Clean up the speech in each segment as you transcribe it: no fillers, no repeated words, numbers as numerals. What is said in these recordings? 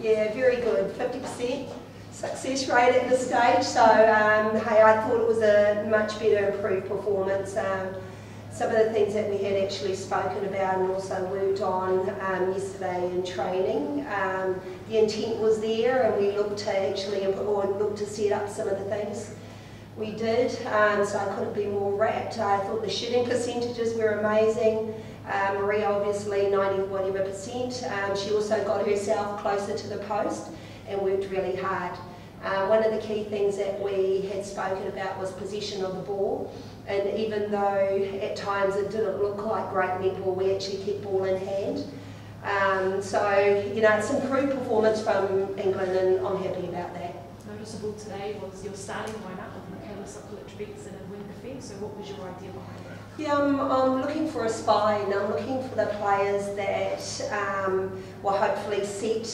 Yeah, very good, 50% success rate at this stage. So, hey, I thought it was a much better improved performance. Some of the things that we had actually spoken about and also worked on yesterday in training, the intent was there, and we looked to actually looked to set up some of the things we did. So I couldn't be more rapt. I thought the shooting percentages were amazing. Maria obviously 90 whatever percent. She also got herself closer to the post and worked really hard. One of the key things that we had spoken about was possession of the ball, and even though at times it didn't look like great netball, we actually kept ball in hand. So, you know, it's improved performance from England, and I'm happy about that. Noticeable today was your starting lineup with Michaela Sokolic-Beats and Edwin Defence, so what was your idea behind that? Yeah, I'm looking for a spine. I'm looking for the players that will hopefully set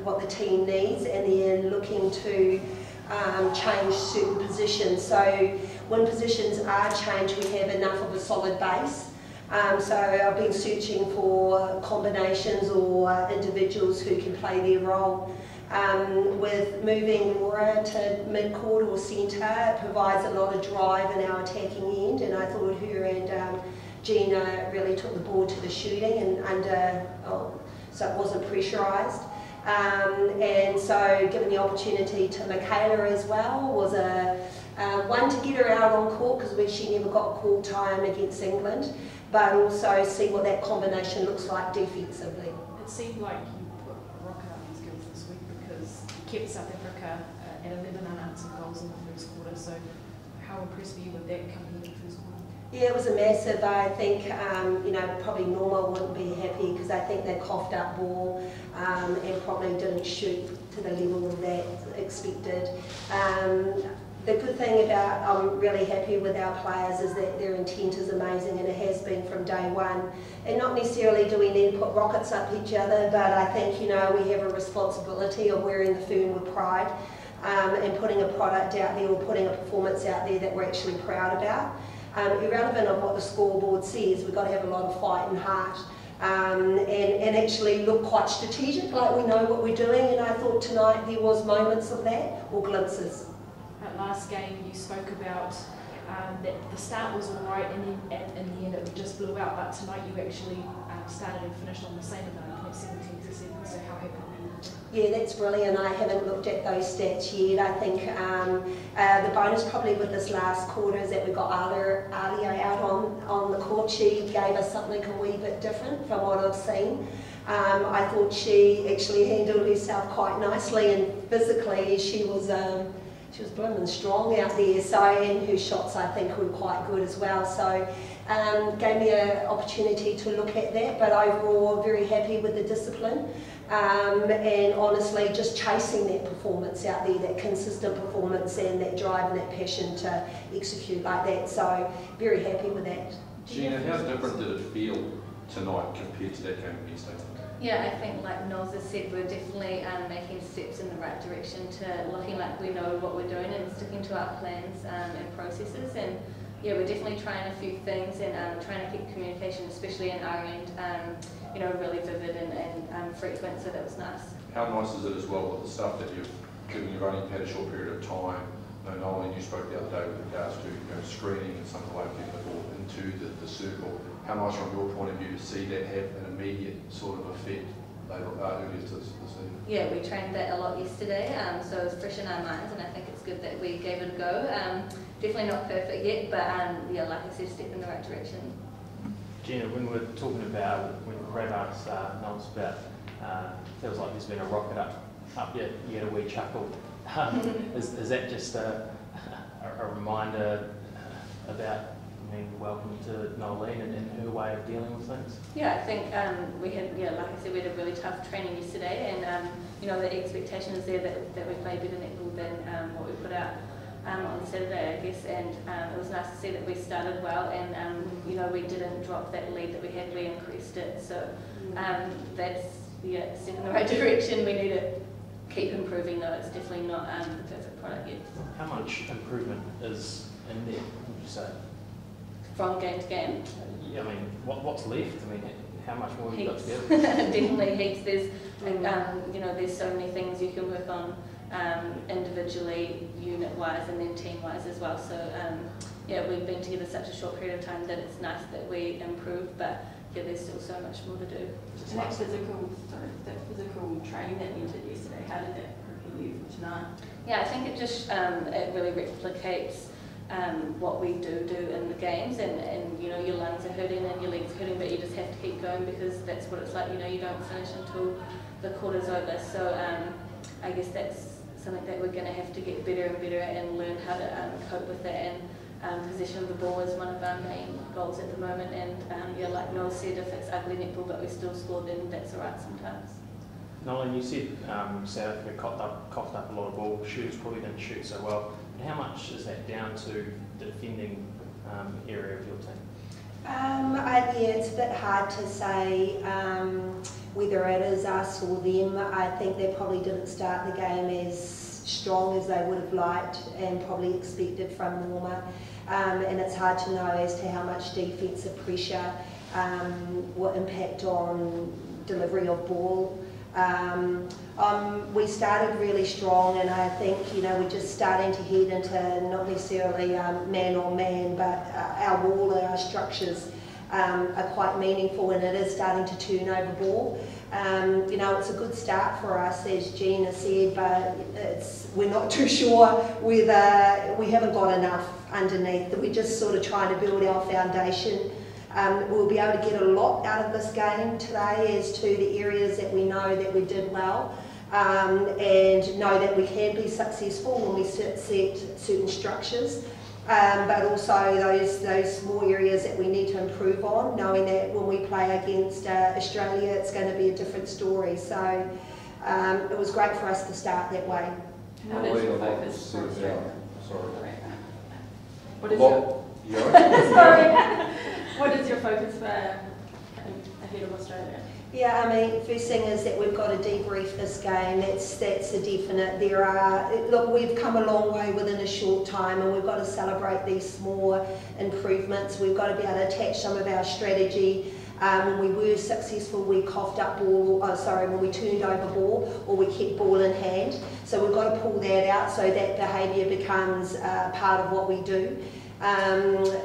what the team needs, and then looking to change certain positions. So when positions are changed, we have enough of a solid base. So I've been searching for combinations or individuals who can play their role. With moving Laura to mid-court or centre, it provides a lot of drive in our attacking end, and I thought her and Gina really took the ball to the shooting and so it wasn't pressurised. And so given the opportunity to Michaela as well was one to get her out on court, because she never got court time against England, but also see what that combination looks like defensively. It seemed like you put a rocket up in skills this week, because you kept South Africa at 11 unanswered goals in the first quarter, so how impressed were you with that coming in the first quarter? Yeah, it was a massive. I think, you know, probably Norma wouldn't be happy, because I think they coughed up ball and probably didn't shoot to the level that expected. The good thing about, I'm really happy with our players, is that their intent is amazing, and it has been from day one. And not necessarily do we need to put rockets up each other, but I think, you know, we have a responsibility of wearing the fern with pride and putting a product out there, or putting a performance out there that we're actually proud about. Irrelevant of what the scoreboard says, we've got to have a lot of fight and heart, and actually look quite strategic, like we know what we're doing. And I thought tonight there was moments of that, or glimpses. Last game you spoke about that the start was alright, and then in the end it just blew out, but tonight you actually started and finished on the same amount, 17 to 7, so how happy were you? Yeah, that's brilliant. I haven't looked at those stats yet. I think the bonus probably with this last quarter is that we got Alia out on the court. She gave us something a wee bit different from what I've seen. I thought she actually handled herself quite nicely, and physically she was blooming strong out there, so, and her shots I think were quite good as well, so gave me an opportunity to look at that. But overall very happy with the discipline, and honestly just chasing that performance out there, that consistent performance and that drive and that passion to execute like that, so very happy with that. Gina, how different did it feel tonight compared to that game against England? Yeah, I think like Noz has said, we're definitely making steps in the right direction to looking like we know what we're doing and sticking to our plans and processes. And yeah, we're definitely trying a few things, and trying to keep communication, especially in our end, you know, really vivid and frequent, so that was nice. How nice is it as well with the stuff that given you've only had a short period of time? Noeline, you spoke the other day with regards to screening and some of the way of getting the ball into the circle. How nice from your point of view to see that have an immediate sort of effect earlier this season? Yeah, we trained that a lot yesterday, so it's fresh in our minds, and I think it's good that we gave it a go. Definitely not perfect yet, but yeah, like I said, step in the right direction. Gina, when we're talking about, when Craig asked Noz about, feels like there's been a rocket up yet, you had a wee chuckle. Is that just a reminder about being welcome to Noeline and her way of dealing with things? Yeah, I think we had, like I said, we had a really tough training yesterday, and you know, the expectation is there that we play better netball than what we put out on Saturday, I guess, and it was nice to see that we started well, and you know, we didn't drop that lead that we had, we increased it, so that's a step in the right direction. We need to keep improving though, it's definitely not the perfect product yet. How much improvement is in there, would you say? From game to game? Yeah, I mean, what's left? I mean, how much more you've got to Heaps. give? Definitely heaps. There's, you know, there's so many things you can work on individually, unit-wise, and then team-wise as well. So yeah, we've been together such a short period of time that it's nice that we improve, but yeah, there's still so much more to do. And that physical training that you did yesterday, how did that prepare you for tonight? Yeah, I think it just it really replicates what we do in the games, and you know, your lungs are hurting and your legs are hurting, but you just have to keep going because that's what it's like. You know, you don't finish until the quarter's over. So I guess that's something that we're going to have to get better and better at and learn how to cope with that. And possession of the ball is one of our main goals at the moment. And yeah, like Noel said, if it's ugly netball but we still score, then that's alright sometimes. Noeline, you said South Africa coughed up a lot of ball. Shooters probably didn't shoot so well. And how much is that down to the defending area of your team? Yeah, it's a bit hard to say whether it is us or them. I think they probably didn't start the game as strong as they would have liked and probably expected from Norma. And it's hard to know as to how much defensive pressure will impact on delivery of ball. We started really strong, and I think, you know, we're just starting to head into not necessarily man on man, but our wall, our structures are quite meaningful, and it is starting to turn over ball. You know, it's a good start for us, as Gina said, but we're not too sure whether we haven't got enough underneath. We're just sort of trying to build our foundation. We'll be able to get a lot out of this game today as to the areas that we know that we did well, and know that we can be successful when we set certain structures, but also those small areas that we need to improve on, knowing that when we play against Australia it's going to be a different story. So it was great for us to start that way. What is your focus for Australia? What is your focus for ahead of Australia? Yeah, I mean, first thing is that we've got to debrief this game. That's a definite. Look, we've come a long way within a short time, and we've got to celebrate these small improvements. We've got to be able to attach some of our strategy. When we were successful, we coughed up ball, when we turned over ball, or we kept ball in hand. So we've got to pull that out so that behaviour becomes part of what we do.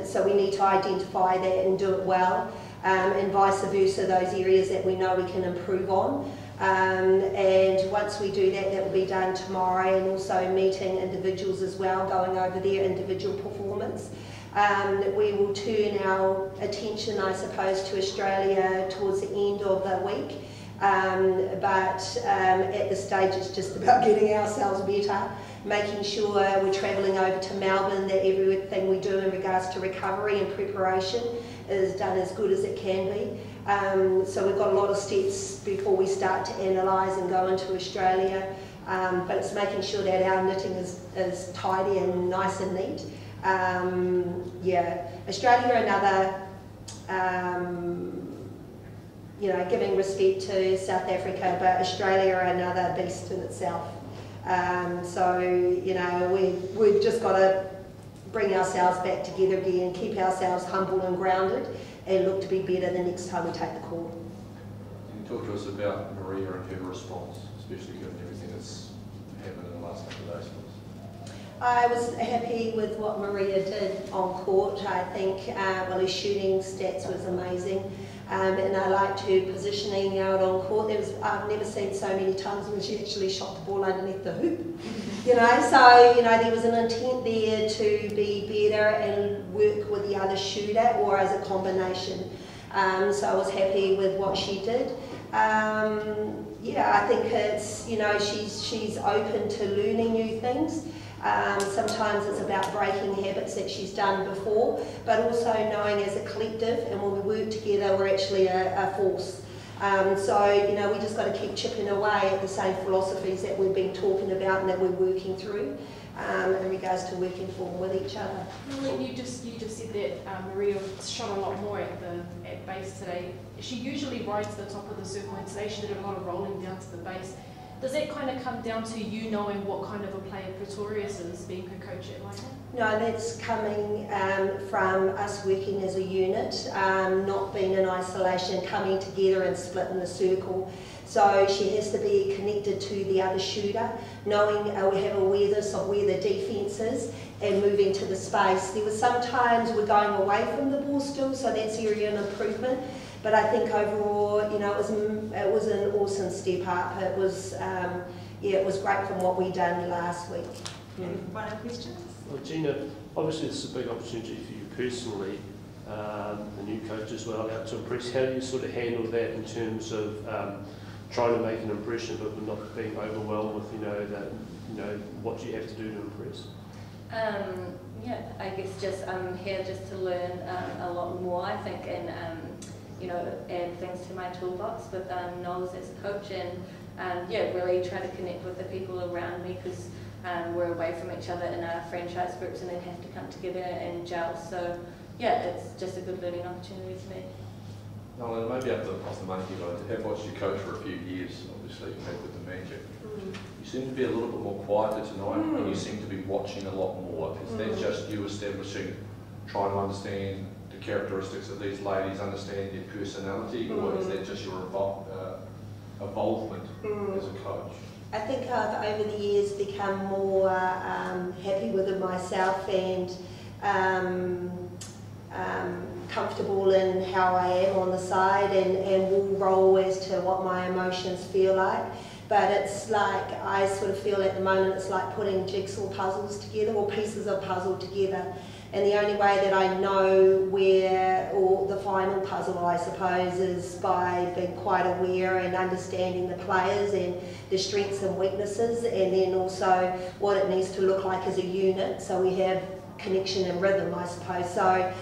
So we need to identify that and do it well, and vice versa, those areas that we know we can improve on. And once we do that, that will be done tomorrow, and also meeting individuals as well, going over their individual performance. We will turn our attention, I suppose, to Australia towards the end of the week. But at this stage it's just about getting ourselves better, making sure we're travelling over to Melbourne, that everything we do in regards to recovery and preparation is done as good as it can be. So we've got a lot of steps before we start to analyse and go into Australia, but it's making sure that our knitting is tidy and nice and neat. Yeah, Australia are another, you know, giving respect to South Africa, but Australia are another beast in itself. So, you know, we've just got to bring ourselves back together again, keep ourselves humble and grounded, and look to be better the next time we take the court. Can you talk to us about Maria and her response, especially given everything that's happened in the last couple of days? I was happy with what Maria did on court. I think well, her shooting stats was amazing, and I liked her positioning out on court. I've never seen so many times when she actually shot the ball underneath the hoop. You know, so you know there was an intent there to be better and work with the other shooter or as a combination. So I was happy with what she did. Yeah, I think it's, you know, she's open to learning new things. Sometimes it's about breaking habits that she's done before, but also knowing as a collective, and when we work together, we're actually a force. So, you know, we just got to keep chipping away at the same philosophies that we've been talking about and that we're working through in regards to working forward with each other. Noeline, you just said that Maria shot a lot more at base today. She usually rides the top of the circle, and today she did a lot of rolling down to the base. Does it kind of come down to you knowing what kind of a player Pretorius is, being her coach at Laika? No, that's coming from us working as a unit, not being in isolation, coming together and splitting the circle. So she has to be connected to the other shooter, knowing we have awareness of where the defence is and moving to the space. There was sometimes we're going away from the ball still, so that's area of improvement. But I think overall, you know, it was an awesome step up. It was, it was great from what we done last week. Any final questions? Well, Gina, obviously this is a big opportunity for you personally, the new coach as well, out to impress. How do you sort of handle that in terms of trying to make an impression but not being overwhelmed with, what you have to do to impress? Yeah, I guess just I'm here just to learn a lot more, I think, and add things to my toolbox with Noel as a coach, and really try to connect with the people around me, because we're away from each other in our franchise groups and then have to come together and gel. So yeah, it's just a good learning opportunity for me. Noeline, maybe off the money here, but I have watched you coach for a few years, obviously, with the Magic. You seem to be a little bit more quieter tonight, and you seem to be watching a lot more. Is that just you establishing, trying to understand the characteristics of these ladies, understand their personality, or is that just your involvement as a coach? I think I've over the years become more happy with it myself and comfortable in how I am on the side, and will roll as to what my emotions feel like. But it's like, I sort of feel at the moment it's like putting jigsaw puzzles together, or pieces of puzzle together. And the only way that I know where, or the final puzzle I suppose, is by being quite aware and understanding the players and the strengths and weaknesses, and then also what it needs to look like as a unit, so we have connection and rhythm, I suppose. So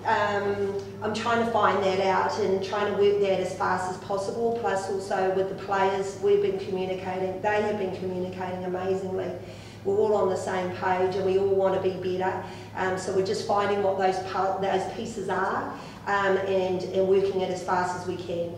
I'm trying to find that out and trying to work that as fast as possible, plus also with the players we've been communicating, they have been communicating amazingly. We're all on the same page and we all want to be better, so we're just finding what those pieces are and working it as fast as we can.